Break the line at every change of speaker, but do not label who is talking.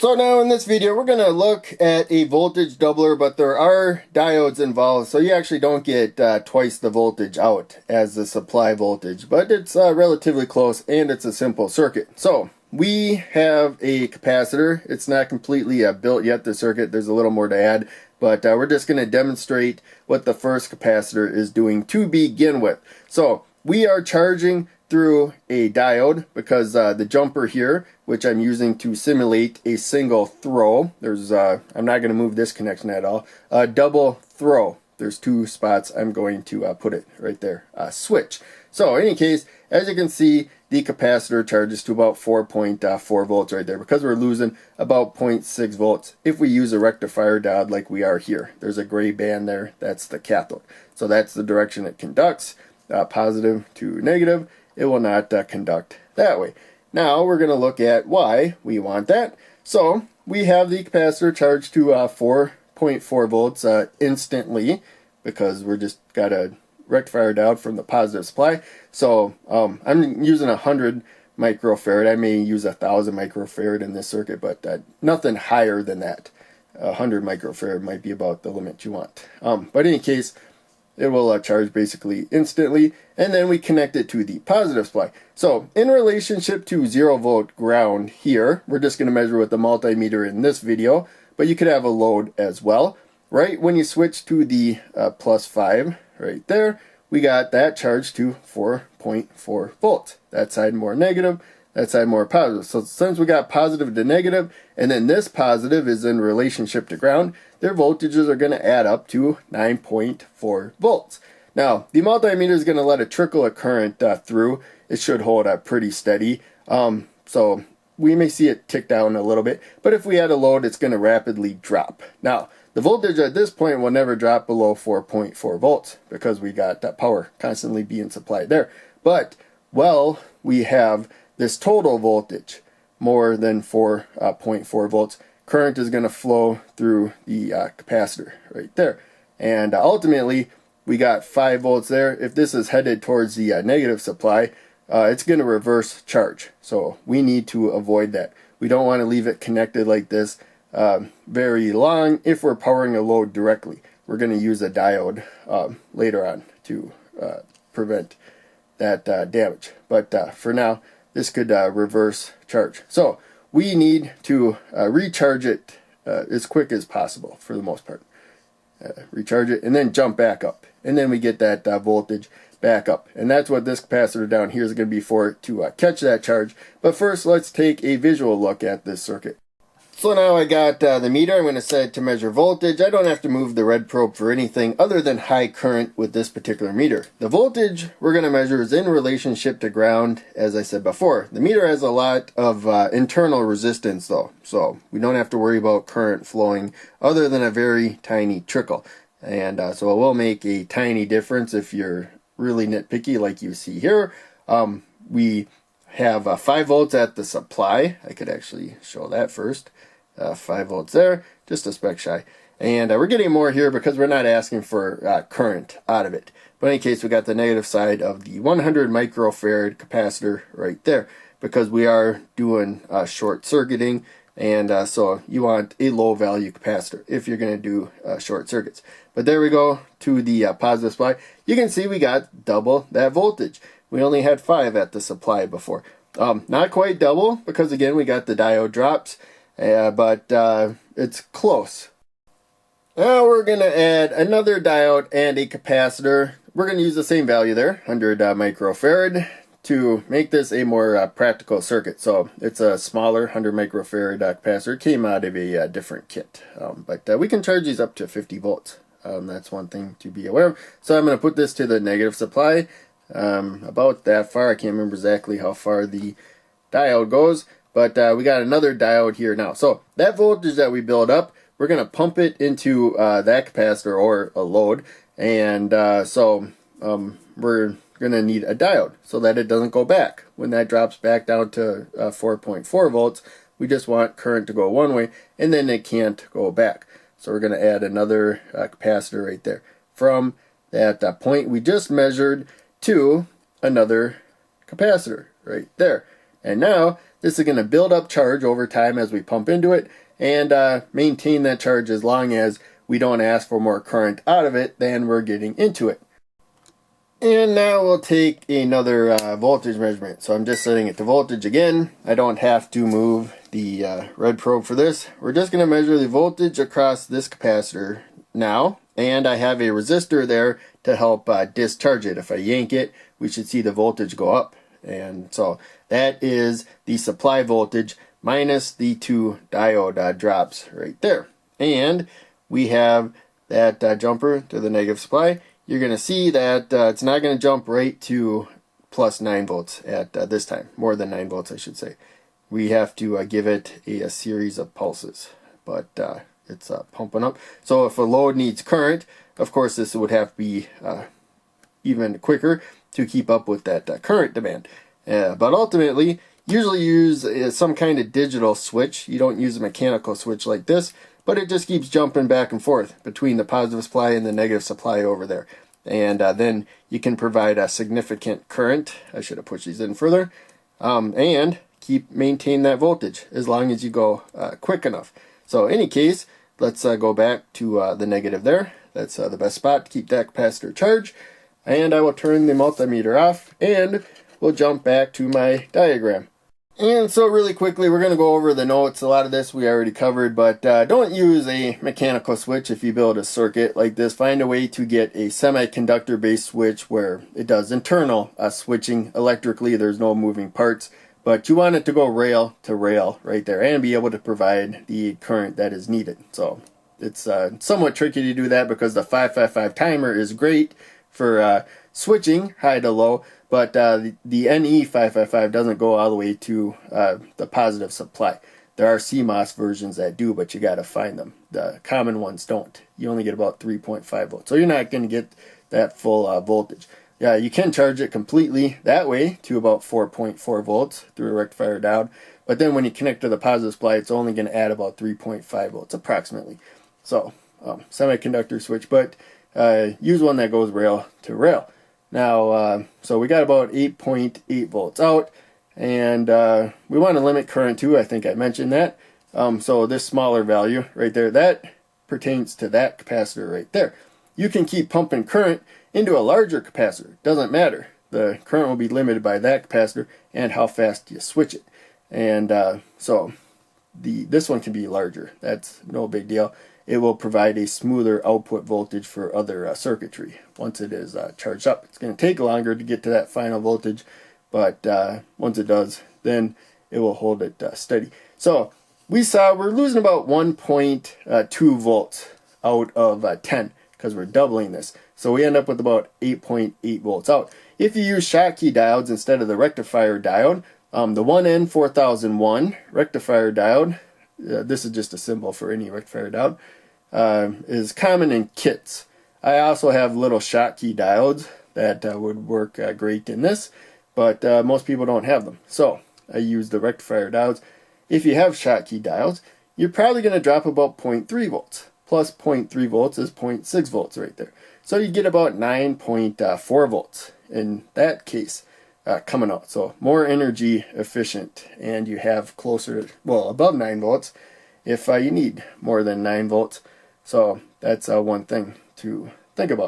So now in this video, we're going to look at a voltage doubler, but there are diodes involved, so you actually don't get twice the voltage out as the supply voltage, but it's relatively close and it's a simple circuit. So we have a capacitor. It's not completely built yet, the circuit. There's a little more to add, but we're just going to demonstrate what the first capacitor is doing to begin with. So we are charging through a diode because the jumper here, which I'm using to simulate a single throw, there's I'm not going to move this connection at all, double throw. There's two spots. I'm going to put it right there, switch. So in any case, as you can see, the capacitor charges to about 4.4 volts right there because we're losing about 0.6 volts if we use a rectifier diode like we are here. There's a gray band there. That's the cathode. So that's the direction it conducts, positive to negative. It will not conduct that way. Now we're going to look at why we want that. So we have the capacitor charged to 4.4 volts instantly because we're just got a rectifier diode from the positive supply. So I'm using 100 microfarad. I may use 1,000 microfarad in this circuit, but nothing higher than that. 100 microfarad might be about the limit you want. But in any case, it will charge basically instantly, and then we connect it to the positive supply. So in relationship to 0 volt ground here, we're just going to measure with the multimeter in this video, but you could have a load as well. Right when you switch to the +5 right there, we got that charge to 4.4 volts. That side more negative, that side more positive. So since we got positive to negative, and then this positive is in relationship to ground, their voltages are going to add up to 9.4 volts. Now, the multimeter is going to let a trickle of current through. It should hold up pretty steady. So we may see it tick down a little bit, but if we add a load, it's going to rapidly drop. Now, the voltage at this point will never drop below 4.4 volts because we got that power constantly being supplied there. But, well, we have this total voltage more than 4.4 volts. Current is going to flow through the capacitor right there. And ultimately, we got 5 volts there. If this is headed towards the negative supply, it's going to reverse charge. So we need to avoid that. We don't want to leave it connected like this very long if we're powering a load directly. We're going to use a diode later on to prevent that damage. But for now, this could reverse charge. So we need to recharge it as quick as possible for the most part. Recharge it and then jump back up. And then we get that voltage back up. And that's what this capacitor down here is going to be for, to catch that charge. But first, let's take a visual look at this circuit. So now I got the meter. I'm going to set it to measure voltage. I don't have to move the red probe for anything other than high current with this particular meter. The voltage we're going to measure is in relationship to ground, as I said before. The meter has a lot of internal resistance though, so we don't have to worry about current flowing other than a very tiny trickle. And so it will make a tiny difference if you're really nitpicky like you see here. We have 5 volts at the supply. I could actually show that first. 5 volts there, just a speck shy. And we're getting more here because we're not asking for current out of it. But in any case, we got the negative side of the 100 microfarad capacitor right there because we are doing short circuiting. And so you want a low value capacitor if you're going to do short circuits. But there we go to the positive supply. You can see we got double that voltage. We only had 5 at the supply before. Not quite double because again we got the diode drops, but it's close. Now we're going to add another diode and a capacitor. We're going to use the same value there, 100 microfarad, to make this a more practical circuit. So it's a smaller 100 microfarad capacitor. It came out of a different kit, but we can charge these up to 50 volts. That's one thing to be aware of. So I'm going to put this to the negative supply. About that far. I can't remember exactly how far the diode goes, but we got another diode here now. So that voltage that we build up, we're going to pump it into that capacitor or a load, and so we're going to need a diode so that it doesn't go back. When that drops back down to 4.4 volts, we just want current to go one way, and then it can't go back. So we're going to add another capacitor right there from that point we just measured to another capacitor right there. And now This is going to build up charge over time as we pump into it and maintain that charge as long as we don't ask for more current out of it than we're getting into it. And now we'll take another voltage measurement. So I'm just setting it to voltage again. I don't have to move the red probe for this. We're just going to measure the voltage across this capacitor now. And I have a resistor there to help discharge it. If I yank it, we should see the voltage go up. And so that is the supply voltage minus the 2 diode drops right there. And we have that jumper to the negative supply. You're going to see that it's not going to jump right to plus 9 volts at this time. More than 9 volts, I should say. We have to give it a series of pulses. But it's pumping up. So if a load needs current, of course this would have to be even quicker to keep up with that current demand. But ultimately, usually use some kind of digital switch. You don't use a mechanical switch like this, but it just keeps jumping back and forth between the positive supply and the negative supply over there. And then you can provide a significant current. I should have pushed these in further. And maintain that voltage as long as you go quick enough. So in any case, let's go back to the negative there. That's the best spot to keep that capacitor charged. And I will turn the multimeter off and we'll jump back to my diagram. And so really quickly, we're going to go over the notes. A lot of this we already covered, but don't use a mechanical switch if you build a circuit like this. Find a way to get a semiconductor-based switch where it does internal switching electrically. There's no moving parts, but you want it to go rail to rail right there and be able to provide the current that is needed. So it's somewhat tricky to do that because the 555 timer is great for switching high to low, but the NE555 doesn't go all the way to the positive supply. There are CMOS versions that do, but you got to find them. The common ones don't. You only get about 3.5 volts, so you're not going to get that full voltage. Yeah, you can charge it completely that way to about 4.4 volts through a rectifier diode, but then when you connect to the positive supply, it's only going to add about 3.5 volts approximately. So semiconductor switch, but use one that goes rail to rail. Now, so we got about 8.8 volts out, and we want to limit current too. I think I mentioned that. So this smaller value right there, that pertains to that capacitor right there. You can keep pumping current into a larger capacitor. Doesn't matter. The current will be limited by that capacitor and how fast you switch it. And so this one can be larger. That's no big deal. It will provide a smoother output voltage for other circuitry once it is charged up. It's going to take longer to get to that final voltage, but once it does, then it will hold it steady. So we saw we're losing about 1.2 volts out of 10 because we're doubling this. So we end up with about 8.8 volts out. If you use Schottky diodes instead of the rectifier diode, the 1N4001 rectifier diode, this is just a symbol for any rectifier diode, is common in kits. I also have little Schottky diodes that would work great in this, but most people don't have them. So I use the rectifier diodes. If you have Schottky diodes, you're probably going to drop about 0.3 volts. Plus 0.3 volts is 0.6 volts right there. So you get about 9.4 volts in that case coming out. So more energy efficient, and you have closer, well, above 9 volts if you need more than 9 volts. So that's one thing to think about.